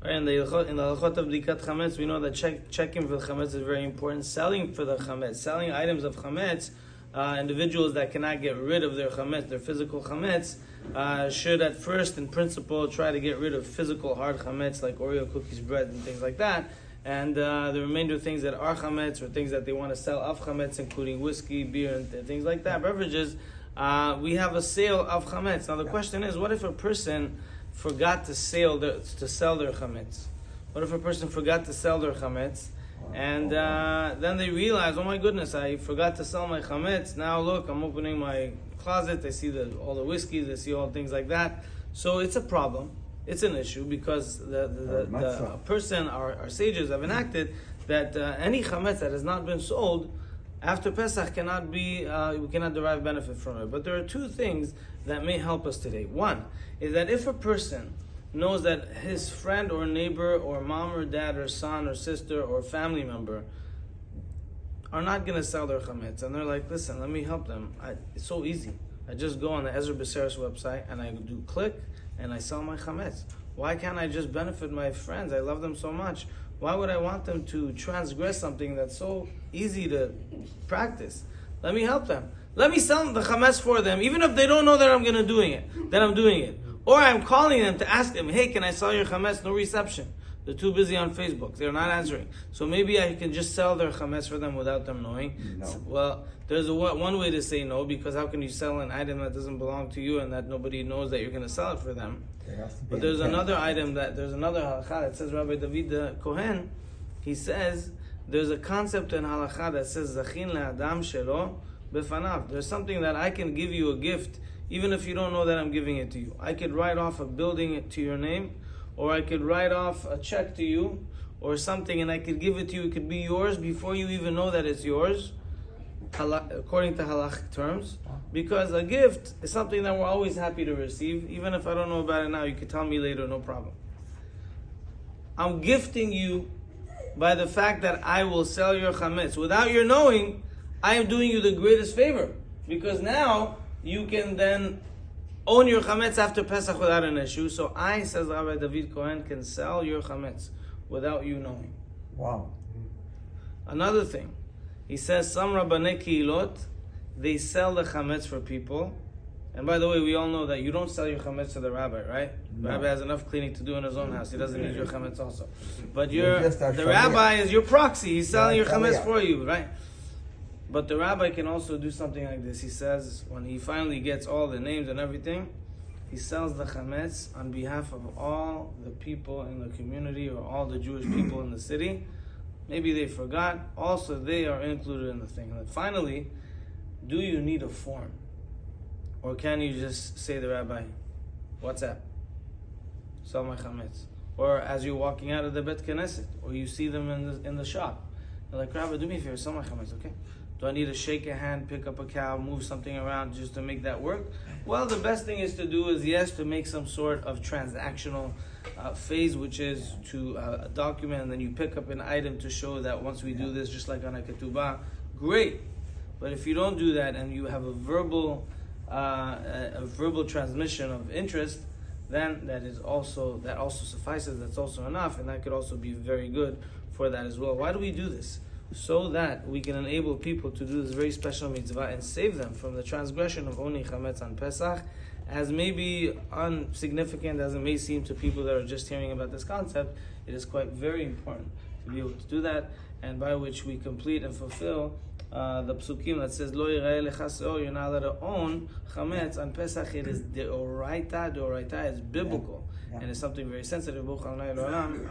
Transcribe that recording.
Right, in the halachot of Bdikat Chametz, we know that checking for the Chametz is very important. Selling for the Chametz, selling items of Chametz, individuals that cannot get rid of their Chametz, their physical Chametz, should at first, in principle, try to get rid of physical hard Chametz like Oreo cookies, bread, and things like that. And the remainder of things that are Chametz or things that they want to sell of Chametz, including whiskey, beer, and things like that, beverages, we have a sale of Chametz. Now the question is, what if a person forgot to sell their chametz? What if a person forgot to sell their chametz, and then they realize, oh my goodness, I forgot to sell my chametz. Now look, I'm opening my closet. I see all the whiskeys. I see all things like that. So it's a problem. It's an issue because the person, our sages have enacted that any chametz that has not been sold after Pesach cannot be, we cannot derive benefit from it. But there are two things that may help us today. One is that if a person knows that his friend or neighbor or mom or dad or son or sister or family member are not going to sell their chametz, and they're like, listen, let me help them. It's so easy. I just go on the Ezra Beseris website and I do click and I sell my chametz. Why can't I just benefit my friends? I love them so much. Why would I want them to transgress something that's so easy to practice? Let me help them. Let me sell the chametz for them, even if they don't know that I'm doing it. Or I'm calling them to ask them, hey, can I sell your chametz? No reception. They're too busy on Facebook. They're not answering. So maybe I can just sell their chametz for them without them knowing. No. Well, there's one way to say no, because how can you sell an item that doesn't belong to you and that nobody knows that you're going to sell it for them? But there's another item there's another halakha that says, Rabbi David Kohen, he says, there's a concept in halakha that says, Zachin le'adam shelo befanav. There's something that I can give you a gift, even if you don't know that I'm giving it to you. I could write off a building to your name, or I could write off a check to you, or something, and I could give it to you. It could be yours before you even know that it's yours, according to halachic terms. Because a gift is something that we're always happy to receive. Even if I don't know about it now, you can tell me later, no problem. I'm gifting you by the fact that I will sell your chametz. Without your knowing, I am doing you the greatest favor. Because now, you can then own your chametz after Pesach without an issue. So I, says Rabbi David Kohen, can sell your chametz without you knowing. Wow. Another thing, he says some Rabbanei Kehilot, they sell the chametz for people. And by the way, we all know that you don't sell your chametz to the rabbi, right? No. The rabbi has enough cleaning to do in his own house. He doesn't need your chametz also. But the rabbi is your proxy. He's selling your chametz for you, right? But the rabbi can also do something like this. He says, when he finally gets all the names and everything, he sells the chametz on behalf of all the people in the community or all the Jewish people in the city. Maybe they forgot. Also, they are included in the thing. And then finally, do you need a form? Or can you just say to the rabbi, what's that? Sell my chametz. Or as you're walking out of the Bet Knesset, or you see them in the shop. They're like, Rabbi, do me a favor, sell my chametz, okay? Do I need to shake a hand, pick up a cow, move something around just to make that work? Well, the best thing is to do is, yes, to make some sort of transactional phase, which is to document, and then you pick up an item to show that once we do this, just like on a ketubah, great. But if you don't do that and you have a verbal transmission of interest, then that also suffices. That's also enough, and that could also be very good for that as well. Why do we do this? So that we can enable people to do this very special mitzvah and save them from the transgression of owning chametz on Pesach. As maybe insignificant as it may seem to people that are just hearing about this concept, it is quite very important to be able to do that, and by which we complete and fulfill the psukim that says, Lo yireh lecha seor, you're not allowed to own chametz on Pesach. It is deoraita. Deoraita is biblical, and it's something very sensitive. Amen.